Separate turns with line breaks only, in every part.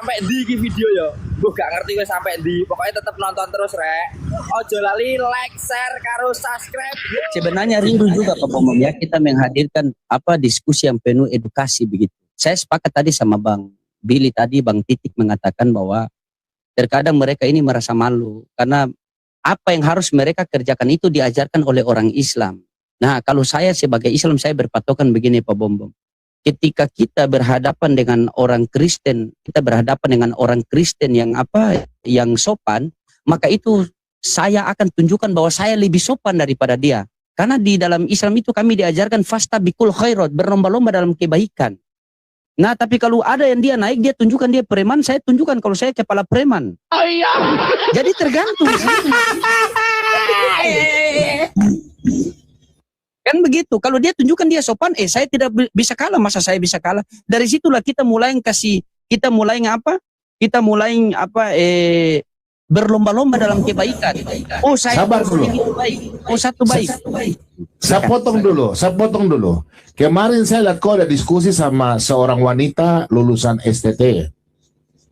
sampai di video ya. Gue gak ngerti gue sampai di. Pokoknya tetap nonton terus rek. Ojo lali like, share, karo subscribe.
Sebenarnya rindu juga Pak Bomom ya kita menghadirkan diskusi yang penuh edukasi begitu. Saya sepakat tadi sama Bang Billy tadi, Bang Titik mengatakan bahwa terkadang mereka ini merasa malu karena apa yang harus mereka kerjakan itu diajarkan oleh orang Islam. Nah, kalau saya sebagai Islam saya berpatokan begini Pak Bomom. Ketika kita berhadapan dengan orang Kristen, kita berhadapan dengan orang Kristen yang yang sopan, maka itu saya akan tunjukkan bahwa saya lebih sopan daripada dia. Karena di dalam Islam itu kami diajarkan fastabiqul khairat, berlomba-lomba dalam kebaikan. Nah, tapi kalau ada yang dia naik, dia tunjukkan dia preman, saya tunjukkan kalau saya kepala preman. Jadi tergantung. Kan begitu. Kalau dia tunjukkan dia sopan, saya tidak bisa kalah, masa saya bisa kalah? Dari situlah kita mulai berlomba-lomba dalam kebaikan. Oh, saya
sabar dulu.
Itu baik. Oh, satu baik.
Saya potong dulu. Kemarin saya lihat kau ada diskusi sama seorang wanita lulusan STT,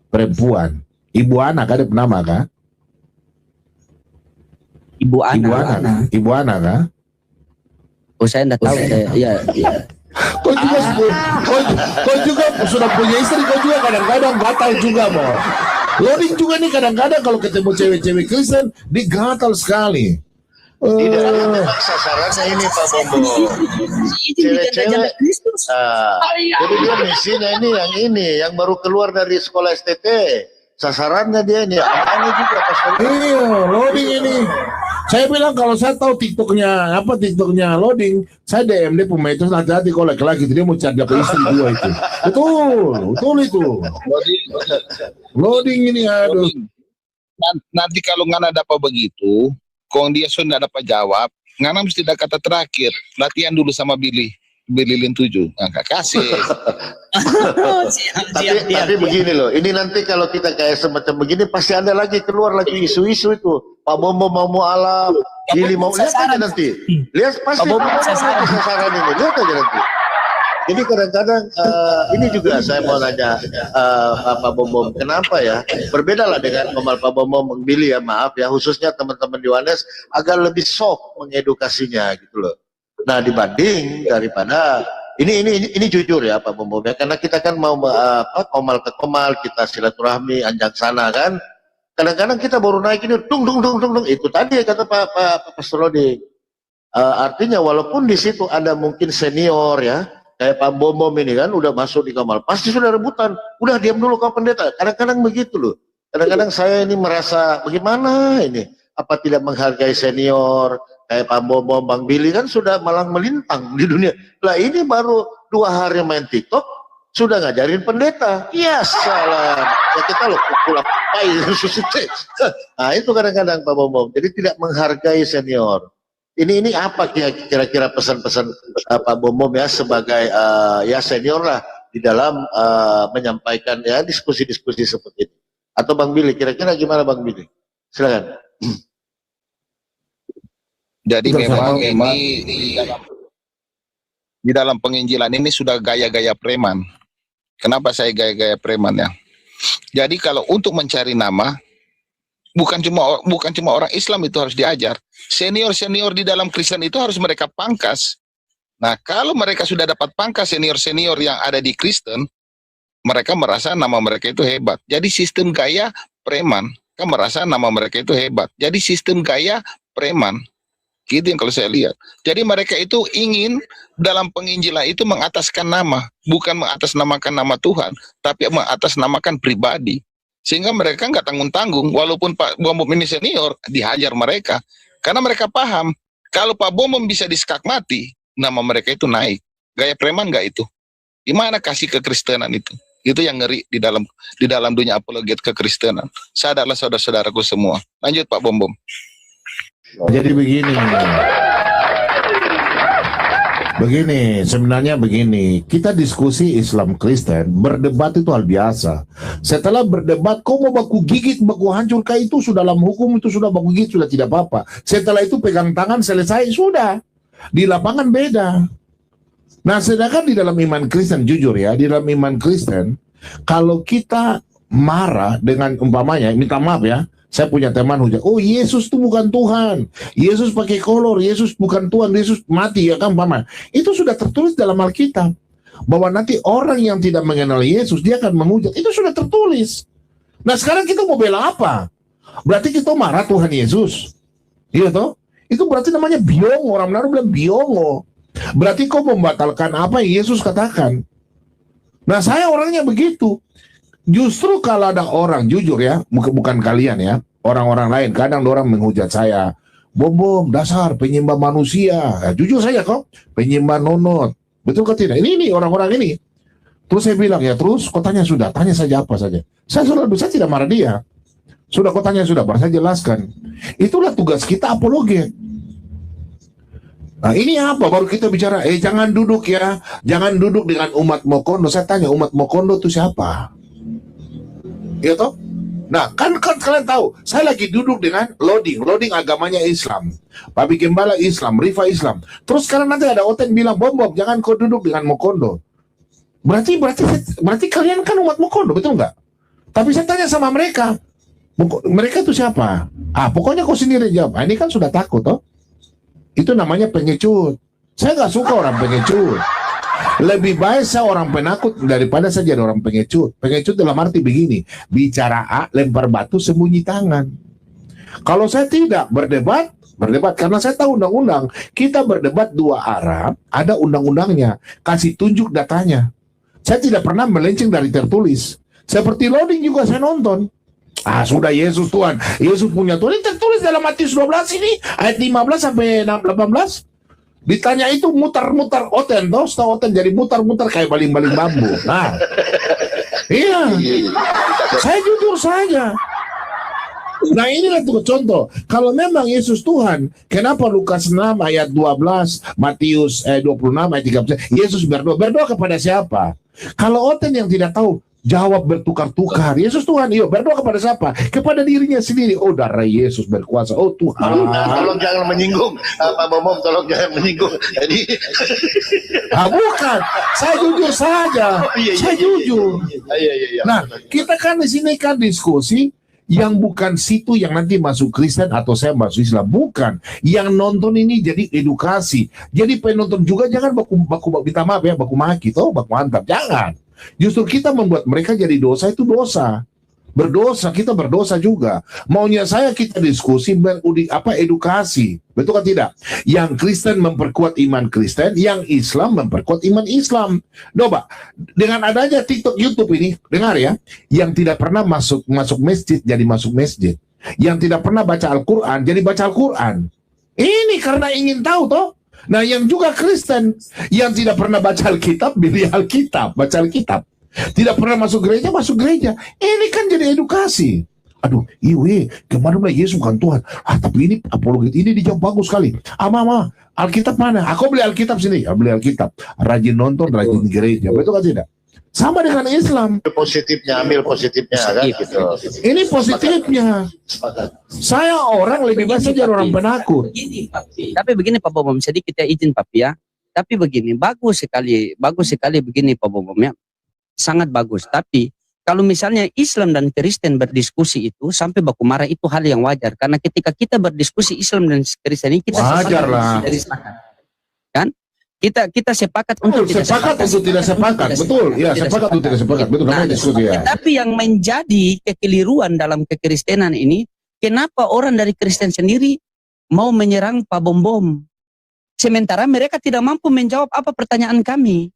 perempuan. Ibu Ana, kan ada nama kah?
Ibu Ana kah? Oh, saya enggak tahu. Iya.
Kau juga sudah punya istri, kau juga kadang-kadang gatal juga, mau. Loading juga nih kadang-kadang kalau ketemu cewek-cewek Kristen, digatal sekali.
Tidak, memang sasarannya ini Pak Bombo. Cewek-cewek. Jadi dia misinya ini yang baru keluar dari sekolah STT. Sasarannya dia ini, ini juga pas.
Iya, loading ini. Saya bilang kalau saya tahu TikToknya loading, saya DM dia pemain itu hati-hati kalau laki-laki dia mau cari apa istri dua itu. Betul itu. Loading ini aduh.
Nanti kalau nggak ada apa begitu, kalau dia sudah dapat jawab, nggak mesti ada kata terakhir. Latihan dulu sama Billy Lin 7. Nggak kasih.
Tapi begini loh, ini nanti kalau kita kayak semacam begini pasti ada lagi keluar lagi isu-isu itu. Pak Bombo mau mualaf, Billy mau lihat aja nanti. Lihat pasti Pak Bombo sasaran ini, lihat aja nanti. Jadi kadang-kadang ini juga saya mau nanya Pak Bombo, kenapa ya berbeda lah dengan Komal Pak Bombo Billy ya, maaf ya, khususnya teman-teman di Wanes agak lebih soft mengedukasinya gitu loh. Nah dibanding daripada ini jujur ya Pak Bombo ya, karena kita kan mau Komal ke Komal, kita silaturahmi anjak sana kan. Kadang-kadang kita baru naik ini dung itu tadi kata Pak Pastrodi. Artinya walaupun di situ ada mungkin senior ya, kayak Pak Bombo ini kan udah masuk di Komal, pasti sudah rebutan. Udah diam dulu kau pendeta. Kadang-kadang begitu loh. Kadang-kadang saya ini merasa bagaimana ini? Apa tidak menghargai senior? Kayak Pak Bombo, Bang Billy kan sudah malang melintang di dunia. Lah ini baru 2 hari main TikTok sudah ngajarin pendeta. Ya salah. Ya kita loh pukul apa nah itu kadang-kadang Pak Bombo. Jadi tidak menghargai senior. Ini apa kira-kira pesan-pesan Pak Bombo ya sebagai ya senior lah di dalam menyampaikan ya diskusi-diskusi seperti ini. Atau Bang Billy, kira-kira gimana Bang Billy? Silakan.
Jadi memang ini di dalam penginjilan ini sudah gaya-gaya preman. Kenapa saya gaya-gaya preman ya? Jadi kalau untuk mencari nama, bukan cuma orang Islam itu harus diajar. Senior-senior di dalam Kristen itu harus mereka pangkas. Nah, kalau mereka sudah dapat pangkas senior-senior yang ada di Kristen, mereka merasa nama mereka itu hebat. Jadi sistem gaya preman, kan merasa nama mereka itu hebat. Jadi sistem gaya preman. Gitu yang kalau saya lihat. Jadi mereka itu ingin dalam penginjilan itu mengataskan nama, bukan mengatasnamakan nama Tuhan, tapi mengatasnamakan pribadi. Sehingga mereka nggak tanggung-tanggung, walaupun Pak Bombo ini senior, dihajar mereka. Karena mereka paham, kalau Pak Bombo bisa disekak mati, nama mereka itu naik. Gaya preman nggak itu? Gimana kasih kekristenan itu? Itu yang ngeri di dalam dunia apologet kekristenan. Sadarlah saudara-saudaraku semua. Lanjut Pak Bombo.
Jadi sebenarnya begini, kita diskusi Islam Kristen, berdebat itu hal biasa. Setelah berdebat, kau mau baku gigit, baku hancur, kayak itu sudah dalam hukum, itu sudah baku gigit, sudah tidak apa-apa. Setelah itu pegang tangan, selesai, sudah. Di lapangan beda. Nah, sedangkan di dalam iman Kristen, jujur ya, di dalam iman Kristen, kalau kita marah dengan umpamanya, minta maaf ya, saya punya teman hujat, oh Yesus itu bukan Tuhan, Yesus pakai kolor, Yesus bukan Tuhan, Yesus mati ya kan umpamanya. Itu sudah tertulis dalam Alkitab bahwa nanti orang yang tidak mengenal Yesus dia akan menghujat. Itu sudah tertulis. Nah sekarang kita mau bela apa? Berarti kita marah Tuhan Yesus. Iya toh? Itu berarti namanya biongo. Orang Manado bilang biongo. Berarti kau membatalkan apa yang Yesus katakan. Nah saya orangnya begitu. Justru kalau ada orang jujur ya, bukan kalian ya, orang-orang lain kadang orang menghujat saya, bom dasar penyembah manusia. Ya, jujur saja kok, penyembah nonot. Betul kan tidak? Ini orang-orang ini. Terus saya bilang ya terus kau tanya sudah, tanya saja apa saja. Saya tidak marah dia. Sudah kau tanya sudah, baru saya jelaskan. Itulah tugas kita apologet. Nah ini apa? Baru kita bicara, jangan duduk ya, jangan duduk dengan umat Mokondo. Saya tanya umat Mokondo itu siapa? Ya toh? Nah kan kalian tahu, saya lagi duduk dengan loading agamanya Islam, Papi Gembala Islam, Rifa Islam. Terus sekarang nanti ada Oten bilang, bom jangan kau duduk dengan Mokondo. Berarti kalian kan umat Mokondo, betul nggak? Tapi saya tanya sama mereka itu siapa? Pokoknya kau sendiri jawab. Ini kan sudah takut toh. Itu namanya pengecut. Saya nggak suka orang pengecut. Lebih baik saya orang penakut daripada saya jadi orang pengecut. Pengecut dalam arti begini, bicara A, lempar batu, sembunyi tangan. Kalau saya tidak berdebat karena saya tahu undang-undang. Kita berdebat dua arah, ada undang-undangnya. Kasih tunjuk datanya. Saya tidak pernah melenceng dari tertulis. Seperti loading juga saya nonton. Sudah Yesus Tuhan, Yesus punya Tuhan. Ini tertulis dalam Matius 12 ini ayat 15 sampai 18. Ditanya itu mutar-mutar Oten, toh setahu Oten jadi mutar-mutar kayak baling-baling bambu. Nah, iya, saya jujur saja. Nah inilah tuh contoh. Kalau memang Yesus Tuhan, kenapa Lukas 6 ayat 12, Matius 26 ayat 13, Yesus berdoa kepada siapa? Kalau Oten yang tidak tahu, jawab bertukar-tukar. Yesus Tuhan, berdoa kepada siapa? Kepada dirinya sendiri. Oh, darah Yesus berkuasa. Oh Tuhan.
Tolong jangan menyinggung. Pak Bomom, tolong jangan menyinggung. Jadi,
bukan. Saya jujur saja. Saya jujur. Nah, kita kan di sini kan diskusi yang bukan situ yang nanti masuk Kristen atau saya masuk Islam. Bukan. Yang nonton ini jadi edukasi. Jadi penonton juga jangan baku minta maaf ya, baku maki toh, baku mantap. Jangan. Justru kita membuat mereka jadi dosa, itu dosa. Berdosa, kita berdosa juga. Maunya saya kita diskusi edukasi. Betul kan tidak? Yang Kristen memperkuat iman Kristen, yang Islam memperkuat iman Islam. Coba, dengan adanya TikTok, YouTube ini, dengar ya, yang tidak pernah masuk masjid jadi masuk masjid. Yang tidak pernah baca Al-Quran jadi baca Al-Quran. Ini karena ingin tahu toh. Nah yang juga Kristen yang tidak pernah baca Alkitab, pilih Alkitab, baca Alkitab. Tidak pernah masuk gereja, masuk gereja. Ini kan jadi edukasi. Aduh, kemarin Yesus bukan Tuhan. Tapi ini apologet ini dijawab bagus sekali. Mama, Alkitab mana? Aku beli Alkitab sini. Beli Alkitab. Rajin nonton, rajin gereja. Betul kan tidak? Sama dengan Islam.
ambil positifnya kan gitu.
Ini positifnya. Saya orang lebih baik saja orang penakut.
Tapi begini Pak Bomom, sedikit ya izin Papi ya. Tapi begini, bagus sekali begini Pak Bomom ya. Sangat bagus. Tapi kalau misalnya Islam dan Kristen berdiskusi itu sampai baku marah, itu hal yang wajar. Karena ketika kita berdiskusi Islam dan Kristen ini kita
wajar lah.
Kan? Kita sepakat untuk tidak
sepakat. Betul. Ya, sepakat untuk tidak sepakat. Betul, namanya diskusi ya.
Tapi yang menjadi kekeliruan dalam kekristenan ini, kenapa orang dari Kristen sendiri mau menyerang Pak Bom? Sementara mereka tidak mampu menjawab apa pertanyaan kami.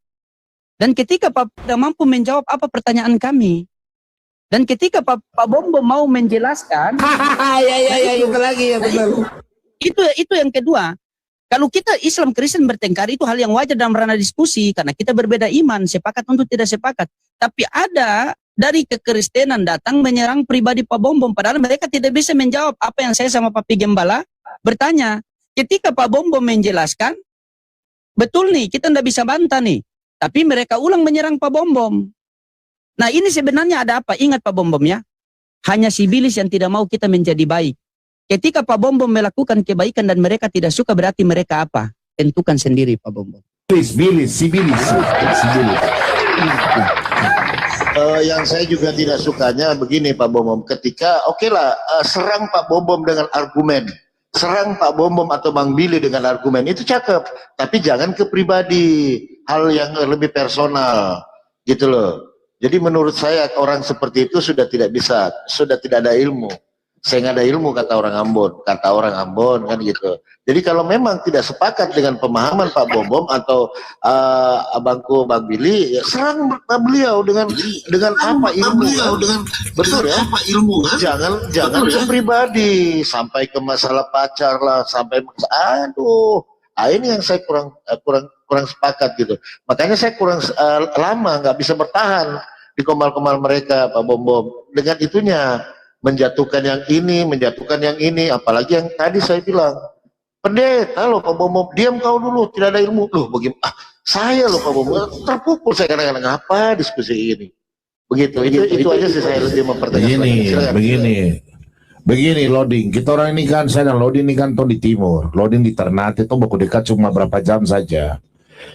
Dan ketika Pak tidak mampu menjawab apa pertanyaan kami, dan ketika Pak Bom mau menjelaskan,
itu lagi ya betul.
Itu yang kedua. Kalau kita Islam Kristen bertengkar itu hal yang wajar dalam ranah diskusi karena kita berbeda iman, sepakat untuk tidak sepakat. Tapi ada dari kekristenan datang menyerang pribadi Pak Bom padahal mereka tidak bisa menjawab apa yang saya sama Papi Gembala bertanya. Ketika Pak Bom menjelaskan, betul nih kita tidak bisa bantah nih. Tapi mereka ulang menyerang Pak Bom. Nah ini sebenarnya ada apa? Ingat Pak Bom ya, hanya sibilis yang tidak mau kita menjadi baik. Ketika Pak Bom melakukan kebaikan dan mereka tidak suka, berarti mereka apa? Tentukan sendiri Pak Bom.
Sibilis.
Yang saya juga tidak sukanya begini Pak Bom, ketika serang Pak Bom dengan argumen, serang Pak Bom atau Bang Billy dengan argumen itu cakep, tapi jangan ke pribadi, hal yang lebih personal gitu loh. Jadi menurut saya orang seperti itu sudah tidak ada ilmu. Saya nggak ada ilmu kata orang Ambon kan gitu. Jadi kalau memang tidak sepakat dengan pemahaman Pak Bom atau abangku Bang Billy, ya serang beliau dengan apa ilmu, betul ya? Apa ilmu kan? Jangan ke pribadi, sampai ke masalah pacar lah, sampai ini yang saya kurang sepakat gitu. Makanya saya kurang lama nggak bisa bertahan di komal-komal mereka Pak Bom dengan itunya. Menjatuhkan yang ini, apalagi yang tadi saya bilang, pendeta loh Pak Bom, diam kau dulu, tidak ada ilmu loh, bagaimana? Saya loh Pak Bom, terpukul saya kadang-kadang apa diskusi ini, begitu, itu aja sih saya lebih mempertanyakan.
Begini loading, kita orang ini kan, saya dan loading ini kan di timur, loading di Ternate itu baku dekat cuma berapa jam saja.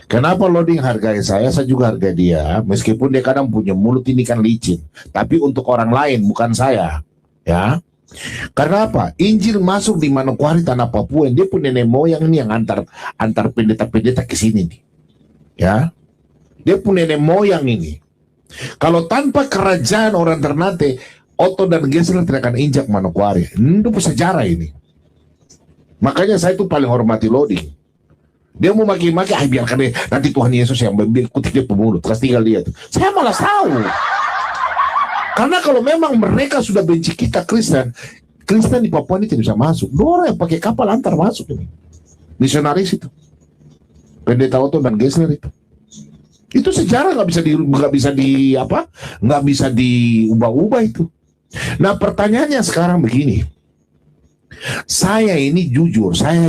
Kenapa loading hargai saya juga hargai dia, meskipun dia kadang punya mulut ini kan licin, tapi untuk orang lain bukan saya. Ya, karena apa? Injil masuk di Manokwari tanah Papua, dia pun nenek moyang ini yang antar pendeta ke sini nih. Ya, dia pun nenek moyang ini. Kalau tanpa kerajaan orang Ternate, Otto dan Gesler tidak akan injak Manokwari. Itu sejarah ini. Makanya saya itu paling hormati loading. Dia mau maki-maki, biarkan deh, nanti Tuhan Yesus yang kutik dia pemulut, terus tinggal dia tuh. Saya malah tahu. Karena kalau memang mereka sudah benci kita Kristen di Papua ini tidak bisa masuk. Dua orang yang pakai kapal antar masuk ini. Misionaris itu. Pendeta Otto dan Gesler itu. Itu sejarah nggak bisa diubah-ubah itu. Nah pertanyaannya sekarang begini. Saya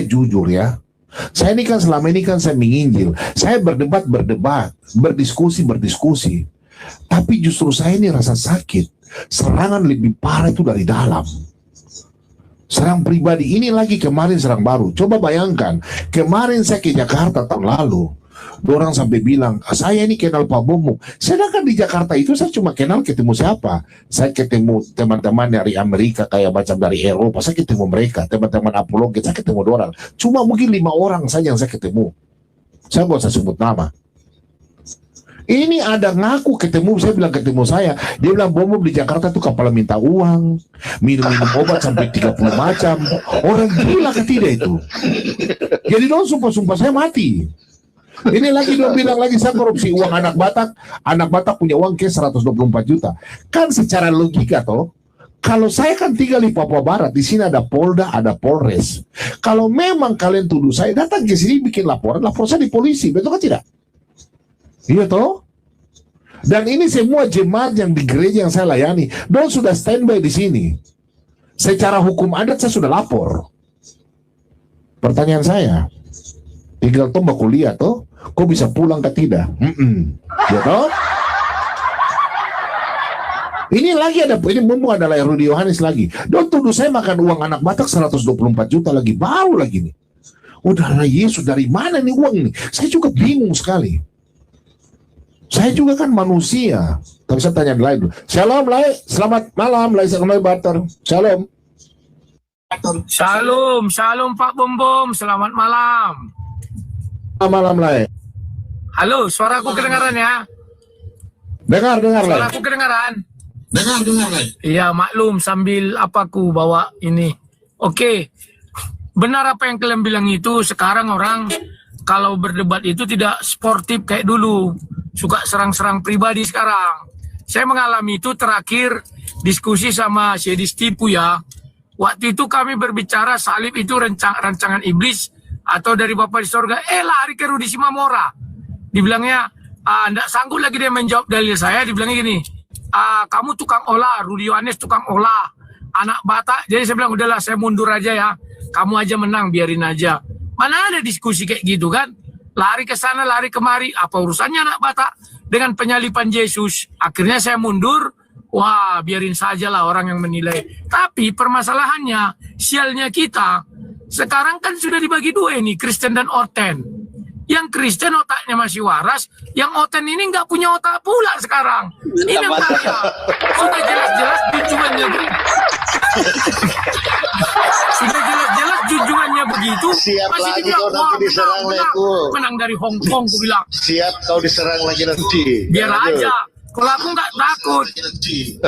jujur ya. Saya ini kan selama ini kan saya menginjil. Saya berdebat, berdiskusi. Tapi justru saya ini rasa sakit. Serangan lebih parah itu dari dalam. Serang pribadi ini lagi kemarin serang baru. Coba bayangkan, kemarin saya ke Jakarta tahun lalu. Orang sampai bilang, saya ini kenal Pak Bom. Sedangkan di Jakarta itu saya cuma ketemu siapa? Saya ketemu teman-teman dari Amerika, kayak macam dari Eropa. Saya ketemu mereka, teman-teman apologet, saya ketemu orang. Cuma mungkin 5 orang saja yang saya ketemu. Saya nggak usah sebut nama. Ini ada ngaku ketemu, saya bilang ketemu saya. Dia bilang Bom di Jakarta tuh kapal minta uang, minum-minum obat sampai 30 macam. Orang gila ke tidak itu. Jadi dong sumpah-sumpah saya mati. Ini lagi dia bilang lagi saya korupsi uang anak Batak punya uang ke 124 juta. Kan secara logika toh, kalau saya kan tinggal di Papua Barat, di sini ada Polda, ada Polres. Kalau memang kalian tuduh saya, datang ke sini bikin lapor saya di polisi, betul kan tidak? Iya toh? Dan ini semua jemaat yang di gereja yang saya layani, dong sudah standby di sini. Secara hukum adat saya sudah lapor. Pertanyaan saya, tinggal tombak kuliah toh, kok bisa pulang ke tidak? Ya toh? Ini lagi ini mumpung adalah Rudi Yohanes lagi. Dong tuduh saya makan uang anak Batak 124 juta lagi, baru lagi nih. Udahlah Yesus, dari mana nih uang ini? Saya juga bingung sekali. Saya juga kan manusia. Tapi saya tanya Lai dulu. Shalom Lai, selamat malam Lai Sakunai Batar. Shalom.
Shalom Pak Bom, selamat malam.
Selamat malam Lai.
Halo, suaraku kedengaran ya?
Dengar Lai.
Suaraku kedengaran?
Dengar Lai.
Iya, maklum sambil apaku bawa ini. Oke. Benar apa yang kalian bilang itu, sekarang orang kalau berdebat itu tidak sportif kayak dulu. Suka serang-serang pribadi sekarang. Saya mengalami itu terakhir diskusi sama Syedis Tipu ya. Waktu itu kami berbicara salib itu rancangan iblis atau dari Bapa di sorga. Lari ke Rudi Simamora. Dibilangnya, enggak sanggup lagi dia menjawab dalil saya. Dibilangnya gini, kamu tukang olah, Rudi Yohanes tukang olah, anak Batak. Jadi saya bilang, udahlah saya mundur aja ya. Kamu aja menang, biarin aja. Mana ada diskusi kayak gitu kan? Lari ke sana, lari kemari. Apa urusannya anak Batak dengan penyalipan Yesus? Akhirnya saya mundur. Wah, biarin sajalah orang yang menilai. Tapi permasalahannya, sialnya kita, sekarang kan sudah dibagi dua ini, Kristen dan Orten. Yang Kristen otaknya masih waras, yang Oten ini nggak punya otak pula sekarang. Ini yang bahaya. Sudah jelas-jelas junjungannya sudah jelas-jelas junjungannya begitu.
Siap
masih
lagi
dibilang,
kau nanti
"Wah,
diserang leku."
menang dari Hong Kong, aku bilang.
Siap kau diserang lagi nanti.
Biar
Lanjut.
aja. Kalau aku nggak takut,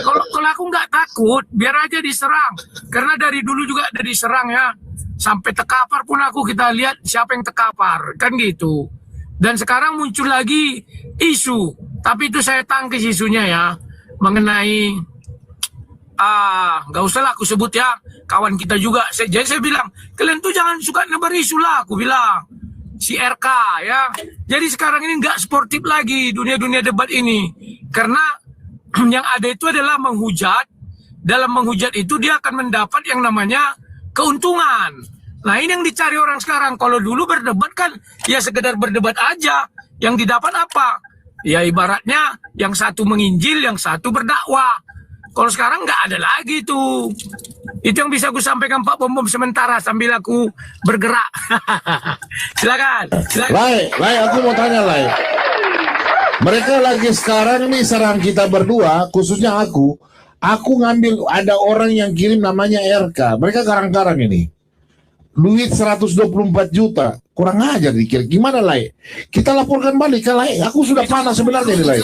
kalau aku nggak takut, biar aja diserang. Karena dari dulu juga ada diserang ya. Sampai tekapar pun aku, kita lihat siapa yang tekapar, kan gitu. Dan sekarang muncul lagi isu, tapi itu saya tangkis isunya ya, mengenai nggak usah lah aku sebut ya, kawan kita juga. Jadi saya bilang, kalian tuh jangan suka nebar isu lah, aku bilang. Si RK ya. Jadi sekarang ini nggak sportif lagi dunia debat ini. Karena yang ada itu adalah menghujat. Dalam menghujat itu dia akan mendapat yang namanya keuntungan. Nah ini yang dicari orang sekarang. Kalau dulu berdebat kan ya sekedar berdebat aja. Yang didapat apa? Ya ibaratnya yang satu menginjil, yang satu berdakwah. Kalau sekarang nggak ada lagi tuh. Itu yang bisa aku sampaikan Pak Bom sementara sambil aku bergerak. Silakan.
Lai, aku mau tanya, Lai. Mereka lagi sekarang nih serang kita berdua, khususnya aku. Aku ngambil, ada orang yang kirim namanya RK. Mereka karang-karang ini. Duit 124 juta. Kurang ajar dikira. Gimana, Lai? Kita laporkan balik ke Lai. Aku sudah panas sebenarnya nih, Lai.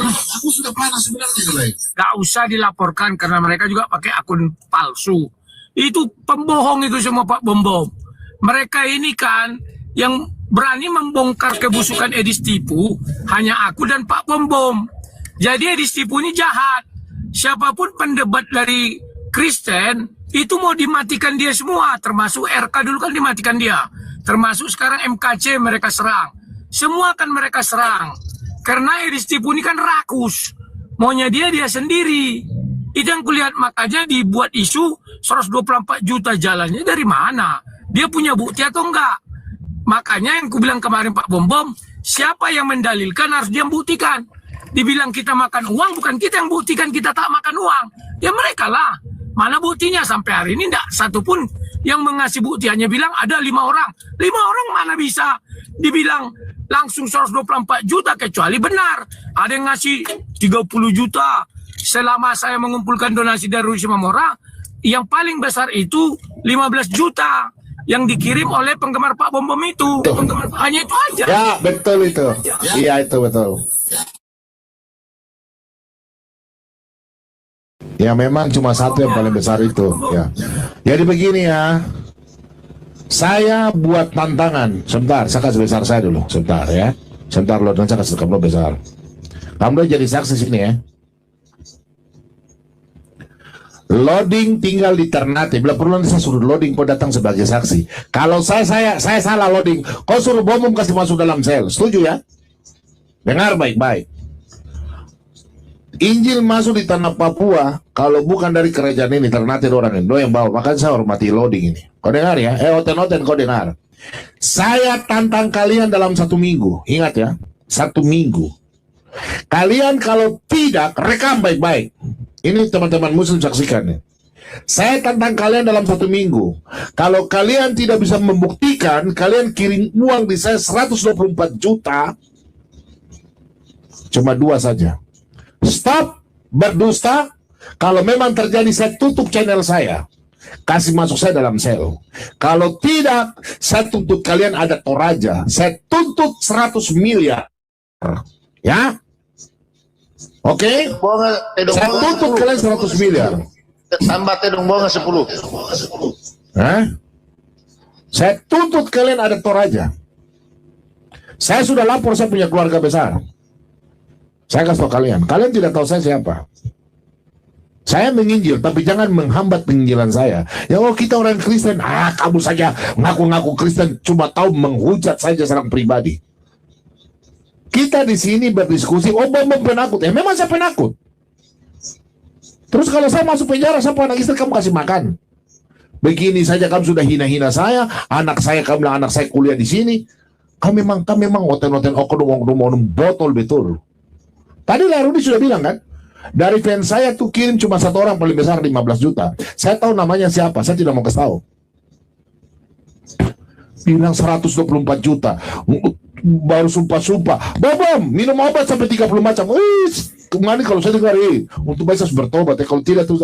Gak usah dilaporkan karena mereka juga pakai akun palsu. Itu pembohong itu semua Pak Bom. Mereka ini kan yang berani membongkar kebusukan Edis Tipu hanya aku dan Pak Bom. Jadi Edis Tipu ini jahat. Siapapun pendebat dari Kristen itu mau dimatikan dia semua, termasuk RK dulu kan dimatikan dia. Termasuk sekarang MKC mereka serang. Semua kan mereka serang. Karena Edis Tipu ini kan rakus. Maunya dia sendiri. Itu yang kulihat, makanya dibuat isu 124 juta jalannya dari mana? Dia punya bukti atau enggak? Makanya yang kubilang kemarin Pak Bom, siapa yang mendalilkan harus dia buktikan. Dibilang kita makan uang, bukan kita yang buktikan kita tak makan uang. Ya mereka lah. Mana buktinya sampai hari ini enggak satupun yang mengasih bukti, hanya bilang ada 5 orang. 5 orang mana bisa dibilang langsung 124 juta kecuali benar. Ada yang ngasih 30 juta. Selama saya mengumpulkan donasi dari Rusi Mamora, yang paling besar itu 15 juta yang dikirim oleh penggemar Pak Bom itu. Hanya itu aja.
Ya, betul itu. Iya, itu betul. Ya, memang cuma satu yang paling besar itu. Ya. Jadi begini ya. Saya buat tantangan. Sebentar, saya kasih besar saya dulu. Sebentar ya. Sebentar lo, dan saya kasih kamu besar. Kamu jadi saksi sini ya. Loading tinggal di Ternate. Bila perlu nanti saya suruh loading, kau datang sebagai saksi. Kalau saya salah loading, kau suruh Bom kasih masuk dalam sel. Setuju ya? Dengar baik-baik. Injil masuk di tanah Papua, kalau bukan dari kerajaan ini, Ternate orang Indo yang bawa. Makanya saya hormati loading ini. Kau dengar ya? Oten kau dengar. Saya tantang kalian dalam 1 minggu. Ingat ya, 1 minggu. Kalian kalau tidak, rekam baik-baik. Ini teman-teman muslim saksikan ya. Saya tantang kalian dalam 1 minggu. Kalau kalian tidak bisa membuktikan, kalian kirim uang di saya 124 juta. Cuma 2 saja. Stop berdusta. Kalau memang terjadi, saya tutup channel saya. Kasih masuk saya dalam sel. Kalau tidak, saya tuntut kalian ada Toraja. Saya tuntut 100 miliar. Ya? Oke? Saya tuntut kalian 100 miliar.
Tambah tedong bonga 10.
Hah? Saya tuntut kalian ada Toraja. Saya sudah lapor, saya punya keluarga besar. Saya kasih tahu kalian. Kalian tidak tahu saya siapa. Saya menginjil, tapi jangan menghambat penginjilan saya. Ya oh kita orang Kristen, kamu saja ngaku-ngaku Kristen, cuma tahu menghujat saja serang pribadi. Kita di sini berdiskusi, Bom penakut. Ya memang saya penakut. Terus kalau saya masuk penjara, siapa anak istri kamu kasih makan? Begini saja kamu sudah hina-hina saya, anak saya, kamu bilang anak saya kuliah di sini. Kami memang hotel-hotel oknum botol betul. Tadi Larudi sudah bilang kan, dari fans saya tuh kirim cuma 1 orang paling besar 15 juta. Saya tahu namanya siapa, saya tidak mau kasih tahu. Bilang 124 juta. baru sumpah-sumpah. Bom, minum obat sampai 30 macam. Kemana kalau saya dengar, untuk baik saya harus bertobat ya. Kalau tidak tuh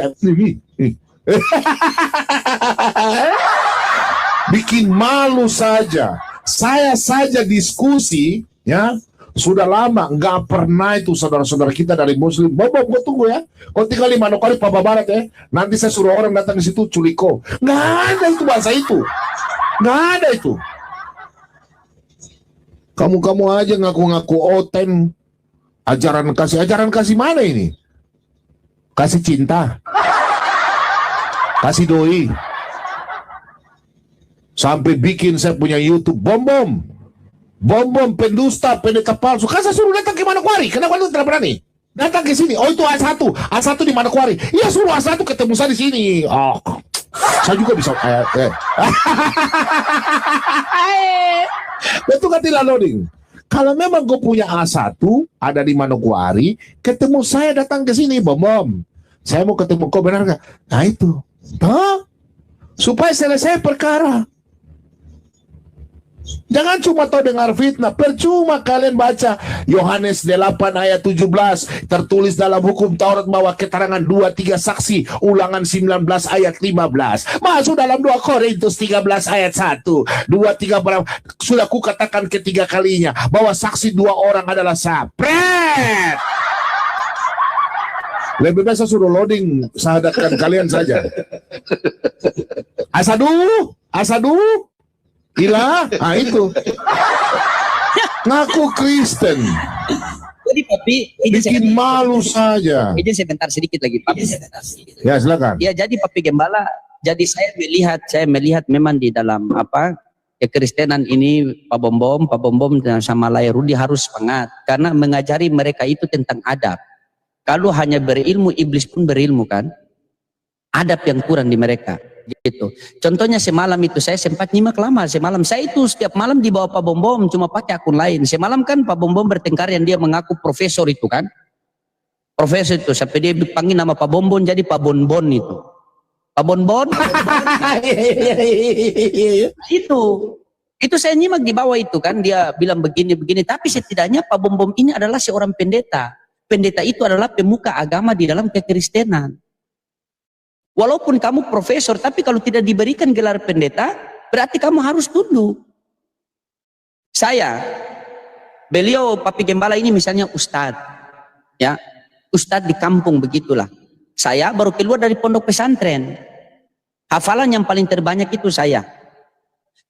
bikin malu saja. Saya saja diskusi ya sudah lama nggak pernah itu saudara-saudara kita dari Muslim. Bom, gue tunggu ya. Kau tinggal di Manokwari, Papua Barat ya. Nanti saya suruh orang datang di situ culiko. Nggak ada itu bahasa itu. Nggak ada itu. Kamu aja ngaku-ngaku oten. Ajaran kasih mana ini? Kasih cinta. Kasih doi. Sampai bikin saya punya YouTube. Bom, pendusta, pendeta palsu. Kan saya suruh datang ke Manokwari. Kenapa lu tidak berani? Datang ke sini. Oh, itu A1 di Manokwari. Iya, suruh A1 ketemu saya di sini. Oh, saya juga bisa. Betul kan tidak loading? Kalau memang gue punya A1 ada di Manokwari, ketemu saya datang ke sini, bom. Saya mau ketemu kau, benar nggak? Nah itu, supaya selesai perkara. Jangan cuma tahu dengar fitnah. Percuma kalian baca Yohanes 8 ayat 17 tertulis dalam hukum Taurat bahwa keterangan 2-3 saksi, Ulangan 19 ayat 15 masuk dalam 2 Korintus 13 ayat 1 2-3 sudah kukatakan ketiga kalinya bahwa saksi 2 orang adalah sapret. Lebih baik saya suruh loading, sahadatkan kalian saja. Asadu gila, itu ngaku Kristen.
Jadi Papi,
bikin malu saja.
Izin sebentar sedikit lagi, Papi.
Ya silakan.
Ya, jadi Papi Gembala, jadi saya melihat memang di dalam kekristenan ini Pak Bom dan sama Lai Rudi harus semangat karena mengajari mereka itu tentang adab. Kalau hanya berilmu, iblis pun berilmu kan. Adab yang kurang di mereka. Gitu. Contohnya semalam itu saya sempat nyimak lama. Semalam saya itu setiap malam di bawah Pak Bom cuma pakai akun lain. Semalam kan Pak Bom bertengkar yang dia mengaku profesor itu kan. Profesor itu sampai dia dipanggil nama Pak Bom jadi Pak Bonbon itu. Pak Bonbon. Itu saya nyimak di bawah itu kan dia bilang begini. Tapi setidaknya Pak Bom ini adalah seorang pendeta. Pendeta itu adalah pemuka agama di dalam kekristenan. Walaupun kamu profesor, tapi kalau tidak diberikan gelar pendeta, berarti kamu harus tunduk. Beliau Papi Gembala ini misalnya ustadz, ya, ustadz di kampung begitulah. Saya baru keluar dari pondok pesantren, hafalan yang paling terbanyak itu saya.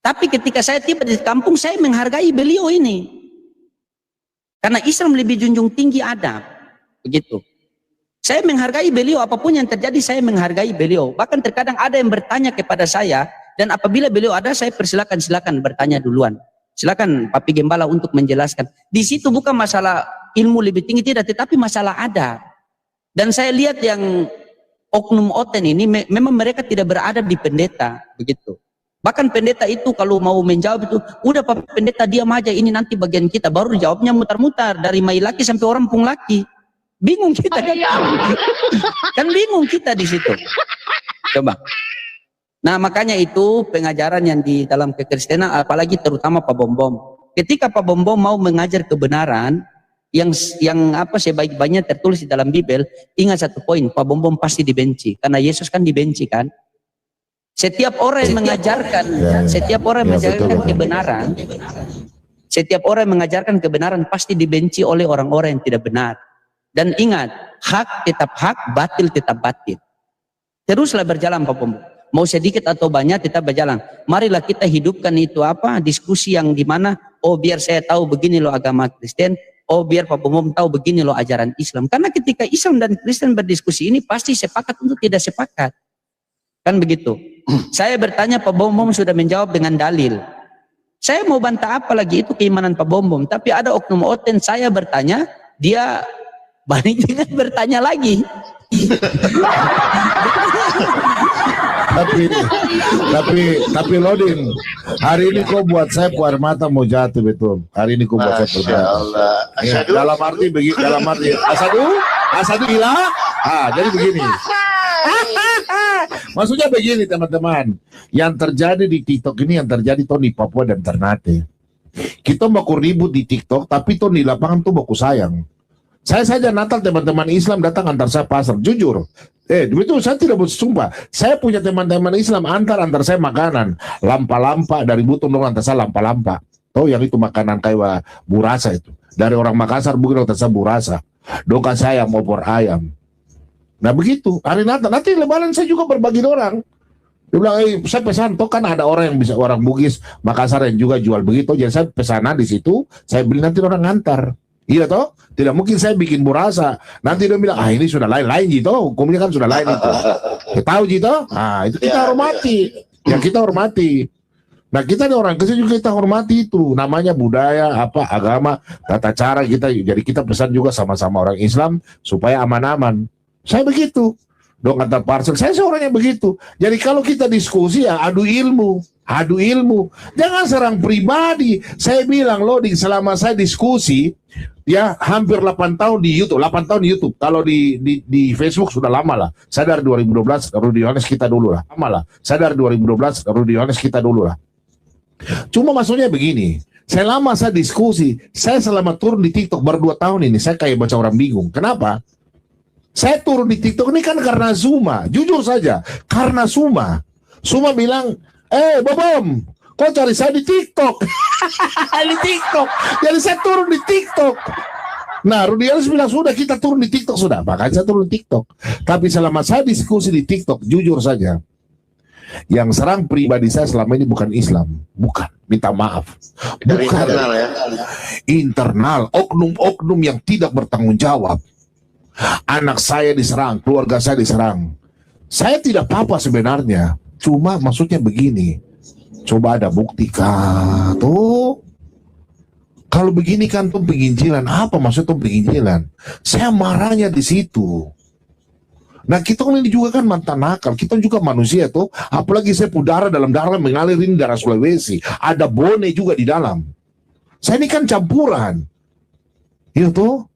Tapi ketika saya tiba di kampung, saya menghargai beliau ini, karena Islam lebih junjung tinggi adab, begitu. Saya menghargai beliau, apapun yang terjadi saya menghargai beliau. Bahkan terkadang ada yang bertanya kepada saya, dan apabila beliau ada saya silakan bertanya duluan. Silakan Papi Gembala untuk menjelaskan. Di situ bukan masalah ilmu lebih tinggi tidak, tetapi masalah adab. Dan saya lihat yang oknum oten ini memang mereka tidak beradab di pendeta, begitu. Bahkan pendeta itu kalau mau menjawab itu, udah Pak pendeta diam aja, ini nanti bagian kita. Baru jawabnya mutar-mutar dari mai laki sampai orang pung laki. Bingung kita kan? Kan bingung kita di situ. Coba. Nah makanya itu pengajaran yang di dalam kekristenan, apalagi terutama Pak Bom. Ketika Pak Bom mau mengajar kebenaran yang sebaik-baiknya tertulis di dalam Bible, ingat satu poin, Pak Bom pasti dibenci karena Yesus kan dibenci kan. Setiap orang yang mengajarkan, kebenaran, setiap orang yang mengajarkan kebenaran pasti dibenci oleh orang-orang yang tidak benar. Dan ingat, hak tetap hak, batil tetap batil. Teruslah berjalan Pak Bom. Mau sedikit atau banyak tetap berjalan. Marilah kita hidupkan itu diskusi yang dimana, oh biar saya tahu begini loh agama Kristen, oh biar Pak Bom tahu begini loh ajaran Islam. Karena ketika Islam dan Kristen berdiskusi ini pasti sepakat untuk tidak sepakat. Kan begitu. Saya bertanya Pak Bom sudah menjawab dengan dalil. Saya mau bantah apa lagi, itu keimanan Pak Bom. Tapi ada oknum oten, saya bertanya, dia balik dengan bertanya lagi.
tapi loading. Hari ini kau buat saya puar mata mau jatuh betul. Hari ini kau buat saya puar mata. Ya, dalam arti asadu gila. Jadi begini. Maksudnya begini teman-teman. Yang terjadi di TikTok ini yang terjadi tuh di Papua dan Ternate. Kita baku ribut di TikTok, tapi tuh di lapangan tuh baku sayang. Saya saja Natal teman-teman Islam datang antar saya pasar, jujur. Betul, saya tidak bersumpah. Saya punya teman-teman Islam antar saya makanan, lampa-lampa dari Buton dong antar saya lampa-lampa. Tahu yang itu makanan kayak burasa itu. Dari orang Makassar bukan antar saya burasa. Doka saya opor ayam. Nah begitu, hari Natal, nanti Lebaran saya juga berbagi orang. Dia bilang, saya pesan, toh kan ada orang yang bisa, orang Bugis, Makassar yang juga jual begitu, jadi saya pesanan di situ, saya beli nanti orang ngantar. Iya toh, tidak mungkin saya bikin burasa. Nanti dia bilang, ini sudah lain-lain gitu, hukumnya kan sudah lain itu. Kita tahu gitu, itu kita hormati, yang kita hormati. Nah kita ada orang kecil juga kita hormati itu, namanya budaya, agama, tata cara kita. Jadi kita pesan juga sama-sama orang Islam supaya aman-aman. Saya begitu. Dong kata parcel, saya seorang yang begitu. Jadi kalau kita diskusi ya adu ilmu. Jangan serang pribadi. Saya bilang loading selama saya diskusi ya hampir 8 tahun di YouTube. 8 tahun di YouTube. Kalau di Facebook sudah lama lah. Saya dari 2012 Rudy Yohanes kita dulu lah. Lama lah. Saya dari 2012 Rudy Yohanes kita dulu lah. Cuma maksudnya begini, selama saya diskusi, saya selama turun di TikTok baru 2 tahun ini, saya kayak baca orang bingung. Kenapa? Saya turun di TikTok ini kan karena Zuma, jujur saja, karena Zuma. Zuma bilang, Bobom, kau cari saya di TikTok. Di TikTok. Jadi saya turun di TikTok. Nah, Rudy Yohanes bilang, sudah kita turun di TikTok, sudah. Makanya saya turun di TikTok. Tapi selama saya diskusi di TikTok, jujur saja, yang serang pribadi saya selama ini bukan Islam, bukan, minta maaf,
Dari
bukan
internal ya.
internal, oknum-oknum yang tidak bertanggung jawab. Anak saya diserang, keluarga saya diserang. Saya tidak apa-apa sebenarnya, cuma maksudnya begini, coba ada bukti kah? Tuh, kalau begini kan tuh penginjilan, apa maksud tuh penginjilan? Saya marahnya di situ. Nah kita ini juga kan mantan nakal, kita juga manusia tuh, apalagi saya darah dalam darah mengalir ini darah Sulawesi, ada bone juga di dalam. Saya ini kan campuran, itu.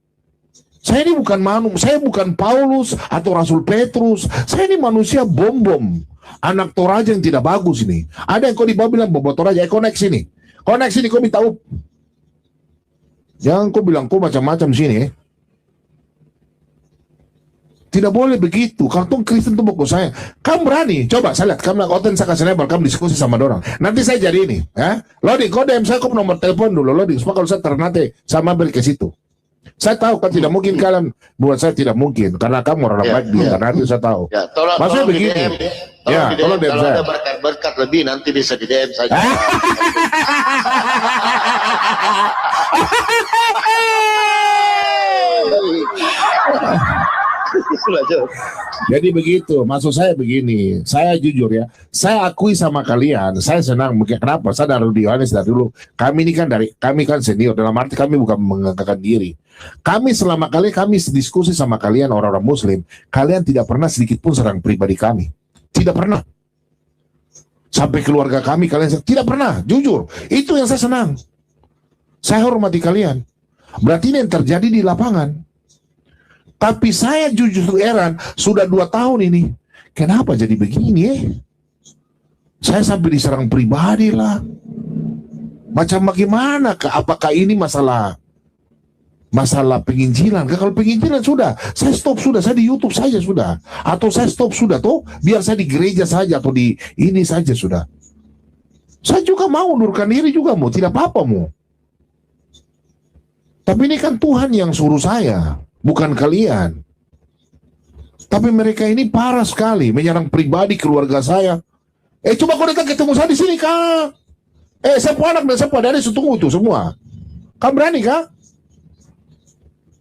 Saya ini bukan saya bukan Paulus atau Rasul Petrus, saya ini manusia bom-bom, anak Toraja yang tidak bagus ini. Ada yang kau di bawah bilang bobo Toraja, konek sini, kau minta up. Jangan kau bilang kau macam-macam sini. Tidak boleh begitu. Kalau tuh Kristen tuh buku saya, kamu berani, coba saya lihat, kamu oten saya kasih lebar, kamu diskusi sama dorang. Nanti saya jadi ini, ya. Loading, kau DM saya, kau nomor telepon dulu, loading. Supaya kalau saya ternate, sama beri ke situ. Saya tahu kan tidak mungkin kalian buat saya tidak mungkin, karena kamu orang baik karena itu saya tahu.
Ya, tolong
begini.
DM,
Tolong DM
kalau
saya.
ada berkat-berkat lebih nanti bisa di DM saja.
Jadi begitu, maksud saya begini, saya jujur ya, saya akui sama kalian, saya senang. Kenapa? Saya dari Rudy Yohanes dari dulu. Kami kan senior, dalam arti kami bukan mengangkat diri. Kami selama kami diskusi sama kalian orang-orang Muslim, kalian tidak pernah sedikit pun serang pribadi kami, tidak pernah. Sampai keluarga kami kalian tidak pernah, jujur. Itu yang saya senang. Saya hormati kalian. Berarti ini yang terjadi di lapangan. Tapi saya jujur heran, sudah 2 tahun ini, kenapa jadi begini Saya sampai diserang pribadi lah. Macam bagaimana? Apakah ini masalah penginjilan? Kalau penginjilan sudah, saya stop sudah, saya di YouTube saja sudah. Atau saya stop sudah tuh, biar saya di gereja saja atau di ini saja sudah. Saya juga mau undurkan diri juga mau, tidak apa-apa mau. Tapi ini kan Tuhan yang suruh saya, bukan kalian. Tapi mereka ini parah sekali menyerang pribadi keluarga saya. Coba kau datang ketemu saya di sini kak. Saya anak dan saya dari tunggu tuh semua. Kamu berani kak?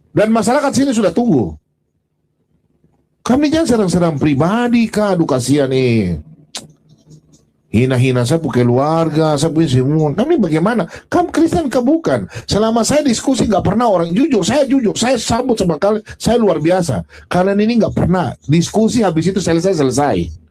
Dan masyarakat sini sudah tunggu. Kami jangan serang-serang pribadi kak. Aduh kasihan hina-hina saya punya keluarga, saya punya semua. Kami bagaimana? Kamu Kristen ke bukan? Selama saya diskusi nggak pernah orang jujur, saya sambut sama kalian, saya luar biasa. Kalian ini nggak pernah diskusi habis itu selesai.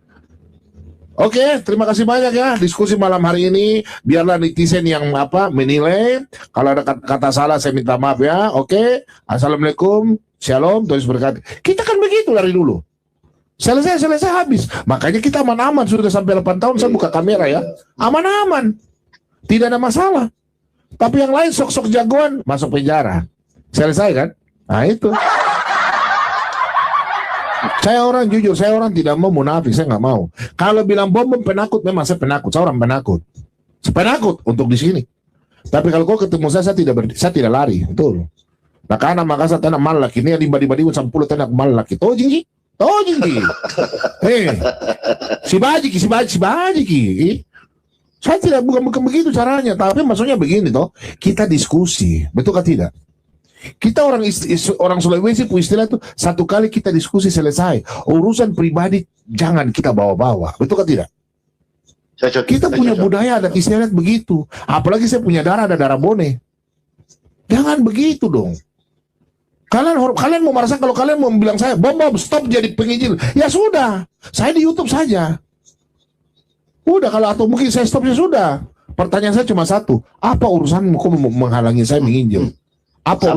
Oke, terima kasih banyak ya diskusi malam hari ini. Biarlah netizen yang menilai. Kalau ada kata salah saya minta maaf ya. Oke, assalamualaikum, shalom, Tuhan berkati. Kita kan begitu dari dulu. Selesai habis. Makanya kita aman-aman sudah sampai 8 tahun saya buka kamera ya. Aman-aman. Tidak ada masalah. Tapi yang lain sok-sok jagoan masuk penjara. Selesai kan? Nah itu. Saya orang jujur, saya orang tidak mau munafik, saya nggak mau. Kalau bilang bom penakut, memang saya penakut, saya orang penakut. Saya penakut untuk di sini. Tapi kalau kau ketemu saya tidak lari, betul. Nah karena maka saya tanah malak ini yang di 10 tanah malak itu, jinggi. Si bajiki. Saya tidak bukan begitu caranya, tapi maksudnya begini toh, kita diskusi, betul kan tidak? Kita orang Sulawesi punya istilah itu, satu kali kita diskusi selesai. Urusan pribadi jangan kita bawa-bawa, betul kan tidak? Kita punya budaya dan istilah begitu. Apalagi saya punya ada darah Bone. Jangan begitu dong. Kalian mau merasa kalau kalian mau bilang saya bom stop jadi penginjil, ya sudah, saya di YouTube saja. Udah kalau atau mungkin saya stop ya sudah. Pertanyaan saya cuma satu, apa urusanmu kok menghalangi saya menginjil? Apa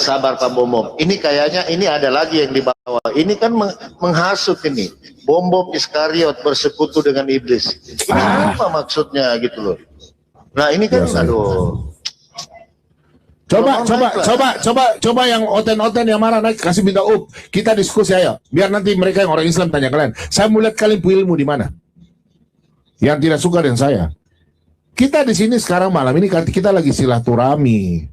sabar Pak Bom. Ini kayaknya ini ada lagi yang di bawah. Ini kan menghasut ini. Bom Iskariot bersekutu dengan iblis. Ini apa maksudnya gitu loh. Nah ini kan aduh.
Coba yang oten yang marah naik kasih minta kita diskusi ayo. Biar nanti mereka yang orang Islam tanya kalian. Saya mau lihat kalian ilmu di mana. Yang tidak suka dengan saya. Kita di sini sekarang malam ini kita lagi silaturahmi.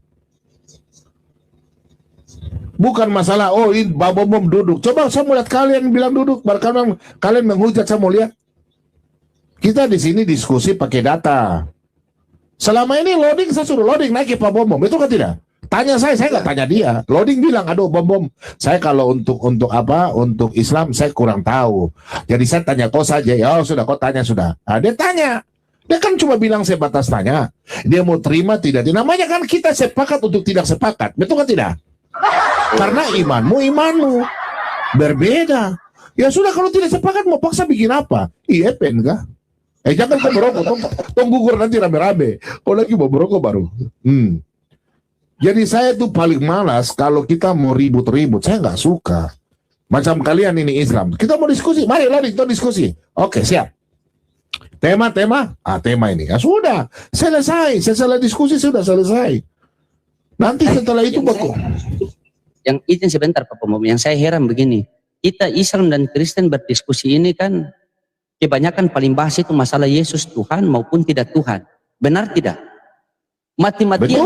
Bukan masalah, ini bom duduk. Coba saya mau lihat kalian bilang duduk. Bahkan kalian menghujat, saya mau lihat. Kita di sini diskusi pakai data. Selama ini loading, saya suruh loading naik ke Pak Bom. Itu kan tidak? Tanya saya nggak tanya dia. Loading bilang, aduh bom. Saya kalau untuk Islam, saya kurang tahu. Jadi saya tanya kau saja. Ya sudah, kau tanya sudah. Nah, dia tanya. Dia kan cuma bilang sebatas tanya. Dia mau terima tidak. Namanya kan kita sepakat untuk tidak sepakat. Betul kan tidak? Karena imanmu berbeda. Ya sudah kalau tidak sepakat mau paksa bikin apa? IEPN kah? Jangan kau merokok, tong gugur nanti rame-rame. Oh lagi mau merokok baru. Jadi saya tuh paling malas kalau kita mau ribut-ribut. Saya nggak suka. Macam kalian ini Islam. Kita mau diskusi, mari kita diskusi. Oke siap. Tema ini. Ya sudah, selesai. Setelah diskusi sudah selesai. Nanti setelah itu baku.
Yang izin sebentar Pak Pemom, yang saya heran begini, kita Islam dan Kristen berdiskusi ini kan kebanyakan paling bahas itu masalah Yesus Tuhan maupun tidak Tuhan. Benar tidak? Mati-matian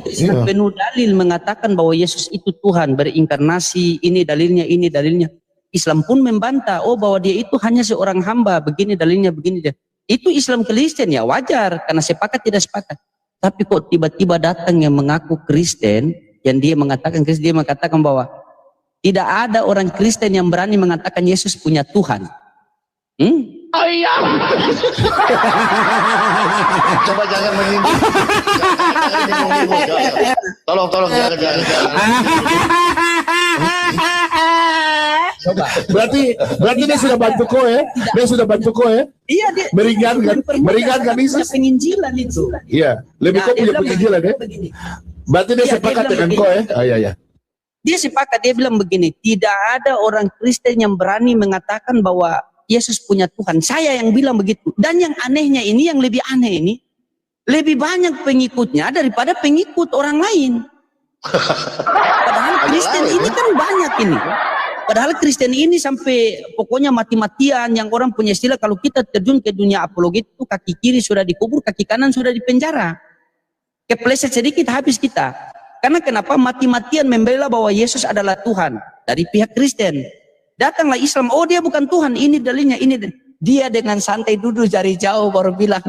Kristen penuh dalil mengatakan bahwa Yesus itu Tuhan, berinkarnasi, ini dalilnya. Islam pun membantah, bahwa dia itu hanya seorang hamba, begini dalilnya, begini dia. Itu Islam Kristen ya wajar, karena sepakat tidak sepakat. Tapi kok tiba-tiba datang yang mengaku Kristen, yang dia mengatakan bahwa tidak ada orang Kristen yang berani mengatakan Yesus punya Tuhan.
Oh iya. Coba jangan menyinggung. Tolong jangan.
Coba. Berarti dia sudah bantu kau ya? Dia sudah bantu kau ya?
Iya, dia
meringankan Yesus.
Penginjilan itu.
Iya, lebih kau punya penginjilan ya? Berarti dia sepakat dengan kau ya? Iya.
Dia sepakat, dia bilang begini, tidak ada orang Kristen yang berani mengatakan bahwa Yesus punya Tuhan. Saya yang bilang begitu. Dan yang anehnya ini, yang lebih aneh ini, lebih banyak pengikutnya daripada pengikut orang lain. Padahal Kristen ini kan banyak ini. Padahal Kristen ini sampai pokoknya mati-matian, yang orang punya istilah kalau kita terjun ke dunia apologet itu kaki kiri sudah dikubur, kaki kanan sudah dipenjara. Kepleset sedikit habis kita. Karena kenapa mati-matian membela bahwa Yesus adalah Tuhan dari pihak Kristen. Datanglah Islam, dia bukan Tuhan, ini dalilnya, ini. Dia dengan santai duduk dari jauh baru bilang,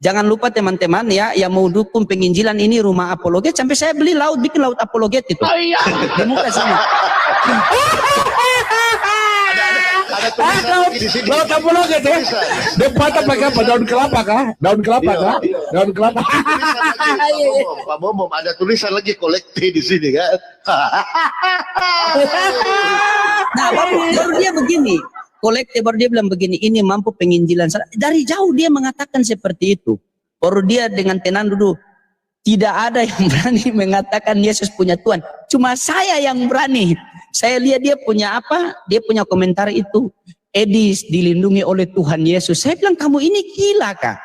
jangan lupa teman-teman ya, yang mau dukung penginjilan ini rumah apologet, sampai saya beli bikin laut apologet itu. Oh iya. Di muka sini.
Ada tulisan di sini.
Laut apologet ya? Depan pakai apa? Daun kelapa kah? Daun kelapa kah? Daun kelapa.
Pak Bom, ada tulisan lagi kolektif di sini kan?
Nah, baru dia begini, kolektif baru dia bilang begini, ini mampu penginjilan. Dari jauh dia mengatakan seperti itu. Baru dia dengan tenang duduk. Tidak ada yang berani mengatakan Yesus punya Tuhan. Cuma saya yang berani. Saya lihat dia punya apa? Dia punya komentar itu. Edis dilindungi oleh Tuhan Yesus. Saya bilang, kamu ini gila kah?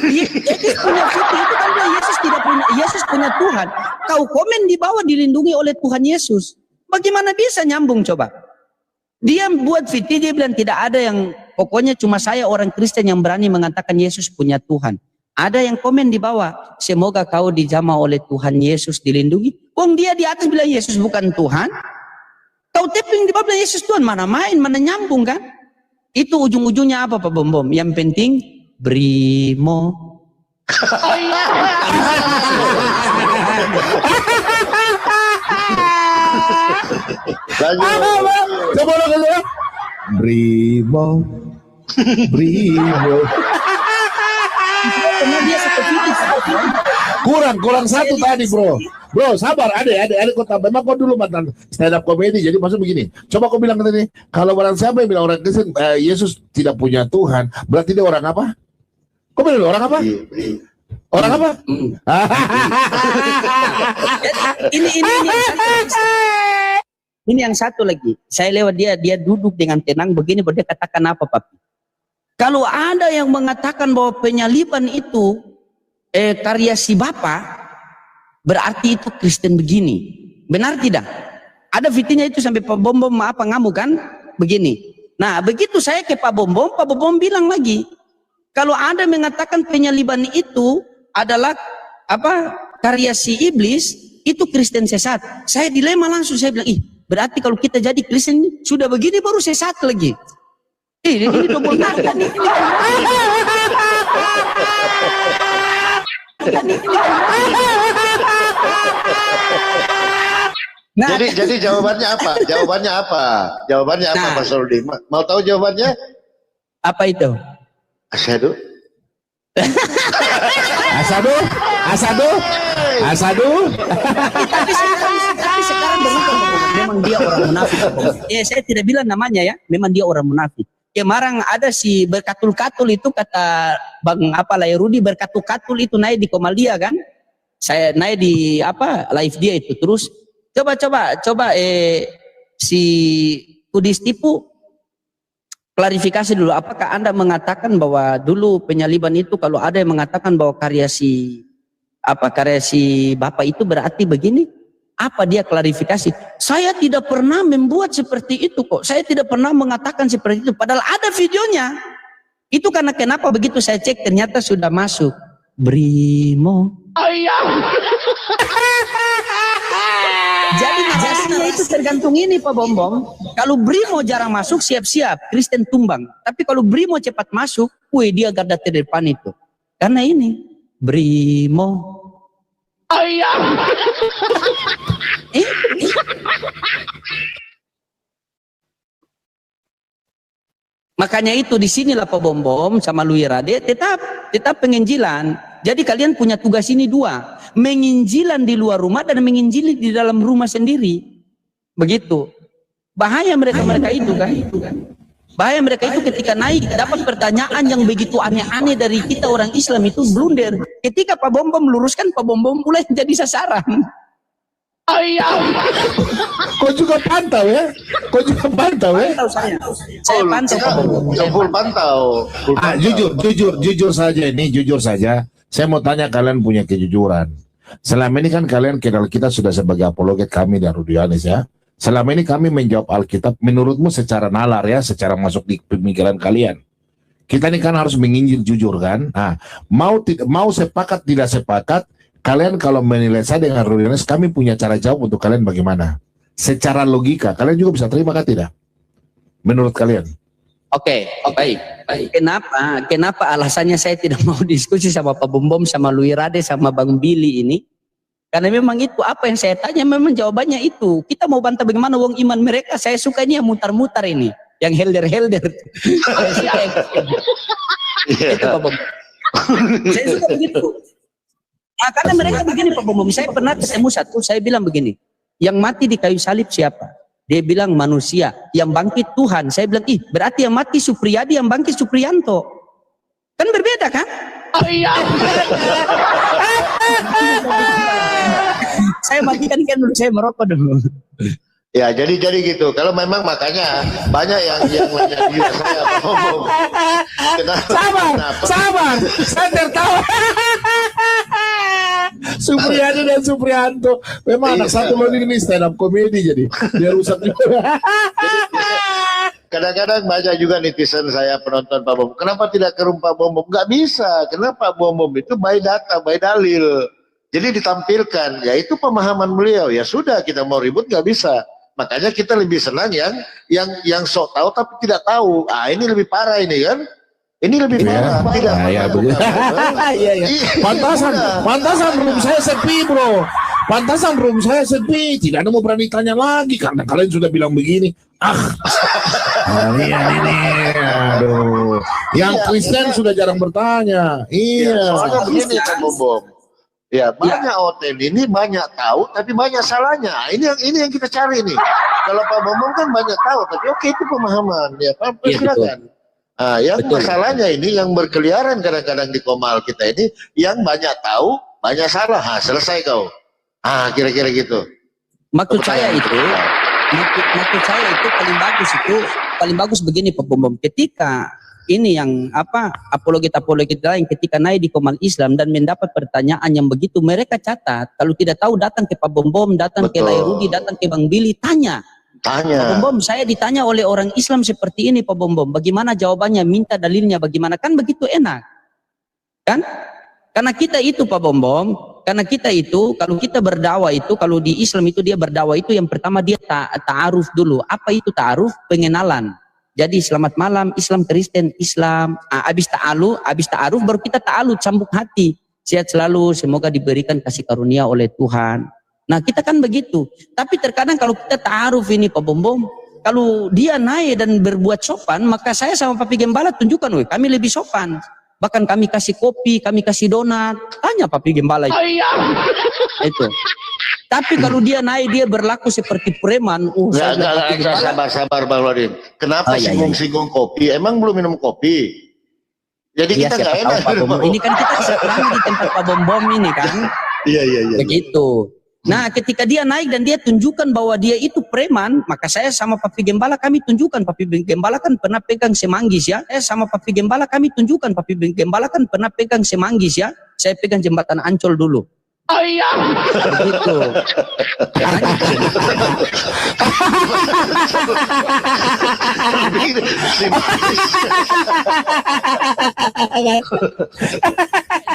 Yesus punya fitur itu kan bilang Yesus tidak punya, Yesus punya Tuhan. Kau komen di bawah dilindungi oleh Tuhan Yesus. Bagaimana bisa nyambung coba? Dia buat fitih, dia bilang tidak ada yang, pokoknya cuma saya orang Kristen yang berani mengatakan Yesus punya Tuhan. Ada yang komen di bawah, semoga kau dijamah oleh Tuhan Yesus, dilindungi. Wong dia di atas bilang Yesus bukan Tuhan. Kau tapping di bawah bilang Yesus Tuhan, mana main, mana nyambung kan? Itu ujung-ujungnya apa Pak Bom? Yang penting Brimo.
Coba dulu ya. Brimo.
Karena dia seperti itu.
Kurang satu tadi bro. Bro sabar, ada kau tambah. Memang kau dulu mantan stand up comedy. Jadi maksud begini. Coba kau bilang tadi, kalau barang siapa yang bilang orang Kristen Yesus tidak punya Tuhan, berarti dia orang apa? Kau bilang orang apa? Orang apa?
Ini yang satu lagi. Saya lewat dia duduk dengan tenang begini, dia katakan apa Papi? Kalau ada yang mengatakan bahwa penyaliban itu karya si Bapa, berarti itu Kristen begini. Benar tidak? Ada fitnya itu sampai Pak Bom apa ngamuk kan? Begini. Nah, begitu saya ke Pak Bom bilang lagi, kalau ada mengatakan penyaliban itu adalah apa karya si iblis, itu Kristen sesat. Saya dilema langsung, saya bilang, berarti kalau kita jadi Kristen sudah begini baru sesat lagi. Ini double tanda nih. Nah,
jadi jawabannya apa? Jawabannya apa Mas Rudi? Mau tahu jawabannya?
Apa itu?
Asyhadu.
Asadu.
Tapi sekarang memang dia orang munafik. Saya tidak bilang namanya ya, memang dia orang munafik. Kemarin ada si berkatul-katul itu, kata Bang Rudi, berkatul-katul itu naik di Komalia kan? Saya naik di live dia itu. Terus coba si Kudis Tipu klarifikasi dulu, apakah Anda mengatakan bahwa dulu penyaliban itu kalau ada yang mengatakan bahwa karya si Bapak itu berarti begini? Apa dia klarifikasi? Saya tidak pernah membuat seperti itu kok. Saya tidak pernah mengatakan seperti itu. Padahal ada videonya. Itu karena kenapa begitu saya cek ternyata sudah masuk. Brimo. Jadi jasanya itu tergantung ini Pak Bom. Kalau Brimo jarang masuk, siap-siap Kristen tumbang. Tapi kalau Brimo cepat masuk, dia garda terdepan itu. Karena ini Brimo. Makanya itu disinilah Pak Bom sama Luirade tetap penginjilan. Jadi kalian punya tugas ini dua, menginjilan di luar rumah dan menginjili di dalam rumah sendiri. Begitu. Bahaya mereka itu kan. Bahaya mereka itu ketika naik dapat pertanyaan yang begitu aneh-aneh dari kita orang Islam itu blunder. Ketika Pak Bom meluruskan, Pak Bom mulai jadi sasaran.
Kau juga pantau ya?
Pantau saya pantau Pak Bom.
Full pantau.
Jujur saja. Saya mau tanya, kalian punya kejujuran. Selama ini kan kalian kenal kita sudah sebagai apologet kami dan Rudianis ya. Selama ini kami menjawab Alkitab menurutmu secara nalar ya, secara masuk di pemikiran kalian. Kita ini kan harus menginjil jujur kan. Nah, mau sepakat tidak sepakat, kalian kalau menilai saya dengan Rudianis, kami punya cara jawab untuk kalian bagaimana. Secara logika, kalian juga bisa terima kan tidak? Menurut kalian?
Oke, baik. Kenapa alasannya saya tidak mau diskusi sama Pak Bom, sama Luirade, sama Bang Billy ini? Karena memang itu apa yang saya tanya, memang jawabannya itu. Kita mau bantah bagaimana wong iman mereka. Saya suka ini yang mutar-mutar ini, yang helder. Itu Pak Bom. Saya suka begitu. Nah, karena mereka begini Pak Bom. Saya pernah ketemu satu, saya bilang begini, yang mati di kayu salib siapa? Dia bilang manusia, yang bangkit Tuhan. Saya bilang, berarti yang mati Supriyadi, yang bangkit Supriyanto. Kan berbeda kan? Saya matikan dulu, saya merokok dulu.
Ya, jadi gitu. Kalau memang makanya banyak yang nanya juga saya ngomong.
Sabar, saya tertawa. Supriyadi dan Supriyanto memang anak satu lagi ini stand up comedy, jadi dia rusak juga.
Kadang-kadang banyak juga netizen saya penonton Pak Bom. Kenapa tidak ke rumah Pak Bom? Nggak bisa. Kenapa Pak Bom itu by data, by dalil. Jadi ditampilkan. Ya itu pemahaman beliau. Ya sudah, kita mau ribut nggak bisa. Makanya kita lebih senang yang sok tahu tapi tidak tahu. Ah ini lebih parah ini kan? Ini lebih parah. Tidak
Pantasan room saya sepi, bro. Pantasan room saya sepi. Tidak ada mau berani tanya lagi karena kalian sudah bilang begini. Ini. Aduh. Yang Kristen sudah jarang bertanya. Iya.
Soalnya begini Pak Bom. Ya banyak hotel ini banyak tahu tapi banyak salahnya. Ini yang kita cari nih. Kalau Pak Bambang kan banyak tahu tapi oke itu pemahaman ya Pak silakan. Yang masalahnya ini yang berkeliaran kadang-kadang di Komal kita ini yang banyak tahu banyak salah. Selesai kau. Kira-kira gitu.
Maksud saya itu paling bagus begini Pak Bambang. Ketika ini yang apologet lain ketika naik di Komal Islam dan mendapat pertanyaan yang begitu, mereka catat. Kalau tidak tahu datang ke Pak Bom, datang ke Lairudi, datang ke Bang Billy, tanya. Pak Bom, saya ditanya oleh orang Islam seperti ini Pak Bom, bagaimana jawabannya, minta dalilnya bagaimana, kan begitu enak kan? Karena kita itu Pak Bom, karena kita itu kalau kita berdakwah itu, kalau di Islam itu dia berdakwah itu yang pertama dia ta'aruf dulu. Apa itu ta'aruf? Pengenalan. Jadi selamat malam Islam Kristen Islam. Habis ta'aruf baru kita ta'alud, sambung hati. Sehat selalu, semoga diberikan kasih karunia oleh Tuhan. Nah kita kan begitu. Tapi terkadang kalau kita ta'aruf ini Pak Bom, kalau dia naik dan berbuat sopan, maka saya sama Papi Gembala tunjukkan, kami lebih sopan. Bahkan kami kasih kopi, kami kasih donat. Tanya Papi Gembala itu. Itu. Tapi kalau dia naik, dia berlaku seperti preman.
Sabar Bang Lodin. Kenapa singgung-singgung kopi? Emang belum minum kopi? Jadi kita nggak enak.
Ini kan kita sedang di tempat Pak Bom ini kan.
Iya.
Begitu. Nah ketika dia naik dan dia tunjukkan bahwa dia itu preman, maka saya sama Papi Gembala kami tunjukkan. Papi Gembala kan pernah pegang Semanggis ya. Sama Papi Gembala kami tunjukkan. Papi Gembala kan pernah pegang Semanggis ya. Saya pegang jembatan Ancol dulu. Begitu.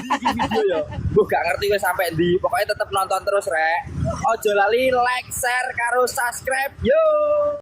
Di video ya, gue gak ngerti gue sampai di. Pokoknya tetap nonton terus rek. Ojo lali like, share, karo subscribe. Yo.